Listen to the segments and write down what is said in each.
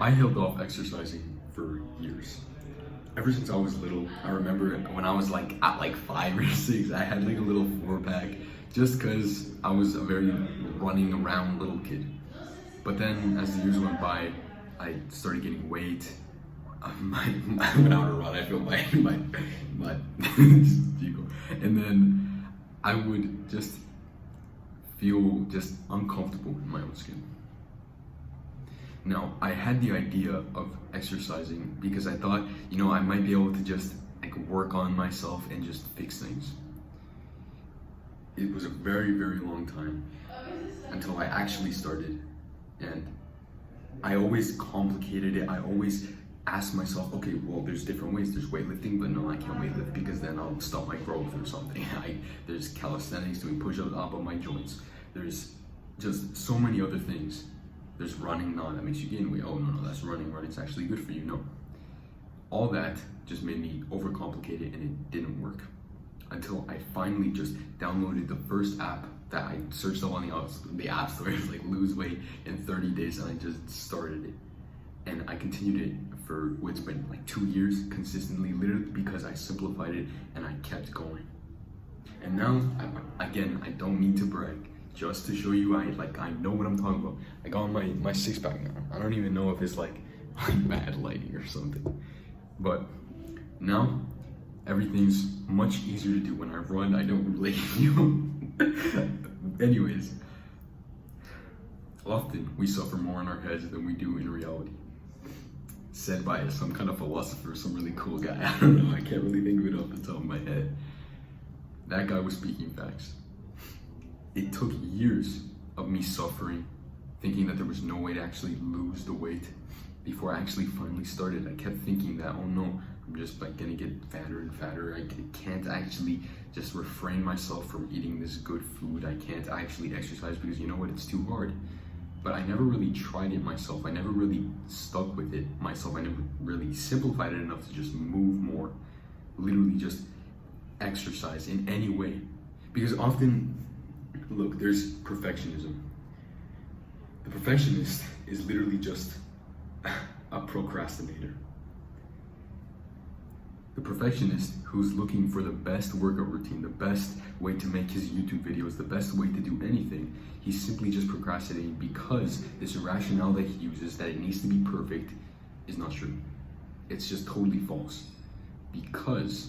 I held off exercising for years. Ever since I was little, I remember when I was like at like 5 or 6, I had like a little 4 pack just because I was a very running around little kid. But then as the years went by, I started gaining weight. When I would run, I feel my ego. And then I would just feel just uncomfortable in my own skin. Now, I had the idea of exercising because I thought, I might be able to just like work on myself and just fix things. It was a very, very long time until I actually started, and I always complicated it. I always asked myself, okay, well, there's different ways. There's weightlifting, but no, I can't weightlift because then I'll stop my growth or something. There's calisthenics, doing push-ups up on my joints. There's just so many other things. There's running, no, that makes you gain weight. Oh, no, that's running. Running's actually good for you. No. All that just made me overcomplicate it, and it didn't work. Until I finally just downloaded the first app that I searched up on the app store. It was like lose weight in 30 days, and I just started it. And I continued it for what's been like 2 years consistently, literally because I simplified it and I kept going. And now, again, I don't mean to brag, just to show you I know what I'm talking about. I got on my 6-pack now. I don't even know if it's like bad lighting or something. But now everything's much easier to do. When I run, I don't really feel. Anyways, often we suffer more in our heads than we do in reality. Said by some kind of philosopher, some really cool guy. I don't know, I can't really think of it off the top of my head. That guy was speaking facts. It took years of me suffering, thinking that there was no way to actually lose the weight before I actually finally started. I kept thinking that, oh no, I'm just like gonna get fatter and fatter. I can't actually just refrain myself from eating this good food. I can't actually exercise because you know what, it's too hard. But I never really tried it myself. I never really stuck with it myself. I never really simplified it enough to just move more. Literally just exercise in any way. Because often, look, there's perfectionism. The perfectionist is literally just a procrastinator. The perfectionist who's looking for the best workout routine, the best way to make his YouTube videos, the best way to do anything, he's simply just procrastinating because this rationale that he uses that it needs to be perfect is not true. It's just totally false. Because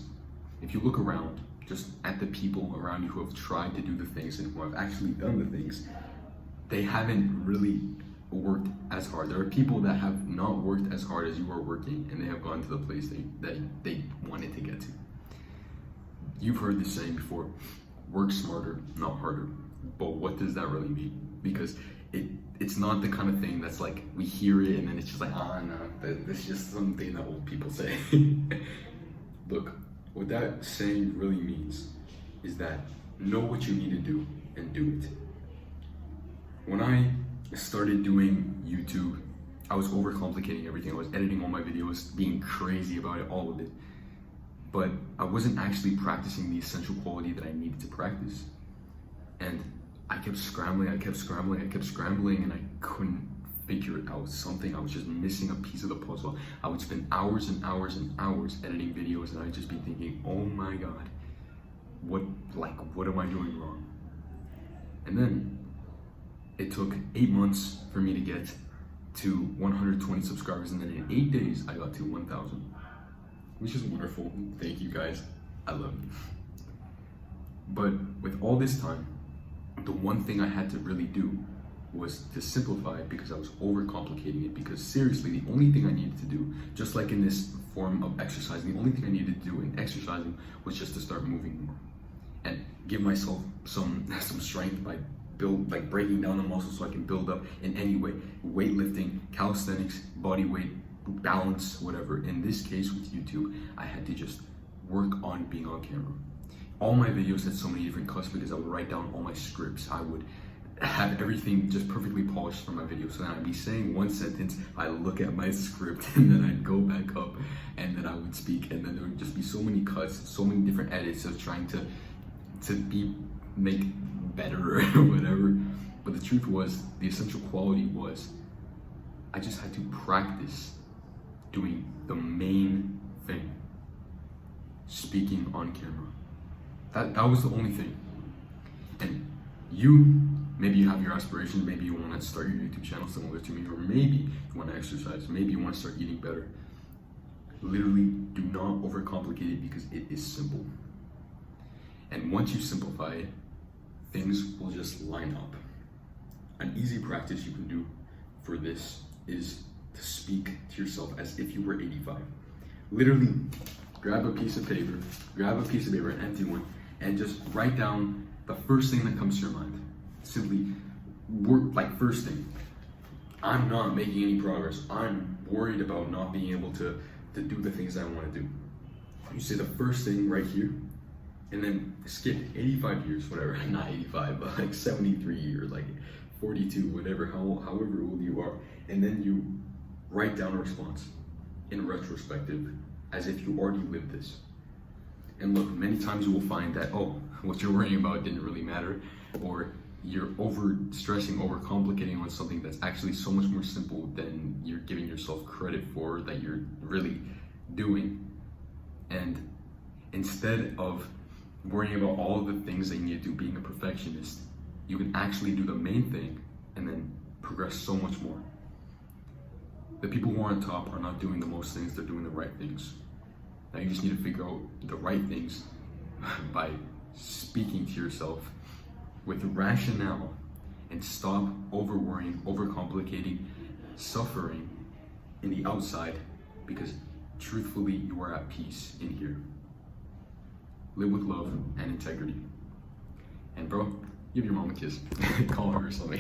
if you look around, just at the people around you who have tried to do the things and who have actually done the things, they haven't really worked as hard. There are people that have not worked as hard as you are working, and they have gone to the place that they wanted to get to. You've heard this saying before, work smarter, not harder. But what does that really mean? Because it's not the kind of thing that's like, we hear it and then it's just like, no, that's just something that old people say. Look, what that saying really means is that know what you need to do and do it. When I started doing YouTube, I was overcomplicating everything. I was editing all my videos, being crazy about it, all of it. But I wasn't actually practicing the essential quality that I needed to practice. And I kept scrambling, and I couldn't figure it out. Something, I was just missing a piece of the puzzle. I would spend hours and hours and hours editing videos, and I'd just be thinking, oh my God, what am I doing wrong? And then it took 8 months for me to get to 120 subscribers, and then in 8 days, I got to 1,000, which is wonderful. Thank you guys, I love you. But with all this time, the one thing I had to really do was to simplify it because I was overcomplicating it. Because seriously, the only thing I needed to do, just like in this form of exercising, the only thing I needed to do in exercising was just to start moving more and give myself some strength by breaking down the muscles so I can build up in any way. Weightlifting, calisthenics, body weight, balance, whatever. In this case with YouTube, I had to just work on being on camera. All my videos had so many different cuts because I would write down all my scripts. I would have everything just perfectly polished for my videos. So then I'd be saying one sentence, I look at my script, and then I'd go back up, and then I would speak, and then there would just be so many cuts, so many different edits of trying to make better or whatever. But the truth was, the essential quality was I just had to practice doing the main thing, speaking on camera. That was the only thing. And maybe you have your aspirations, maybe you want to start your YouTube channel similar to me, or maybe you want to exercise, maybe you want to start eating better. Literally, do not overcomplicate it because it is simple. And once you simplify it, things will just line up. An easy practice you can do for this is to speak to yourself as if you were 85. Literally, grab a piece of paper, an empty one, and just write down the first thing that comes to your mind. Simply work like first thing. I'm not making any progress. I'm worried about not being able to do the things I want to do. You say the first thing right here, and then skip 85 years, whatever, not 85, but like 73 or like 42, whatever, however old you are, and then you write down a response in retrospective as if you already lived this. And look, many times you will find that, oh, what you're worrying about didn't really matter, or you're overcomplicating on something that's actually so much more simple than you're giving yourself credit for, that you're really doing. And instead of worrying about all the things that you need to do, being a perfectionist, you can actually do the main thing and then progress so much more. The people who are on top are not doing the most things, they're doing the right things. Now you just need to figure out the right things by speaking to yourself with rationale and stop over-worrying, overcomplicating, suffering in the outside, because truthfully, you are at peace in here. Live with love and integrity. And bro, give your mom a kiss. Call her or something.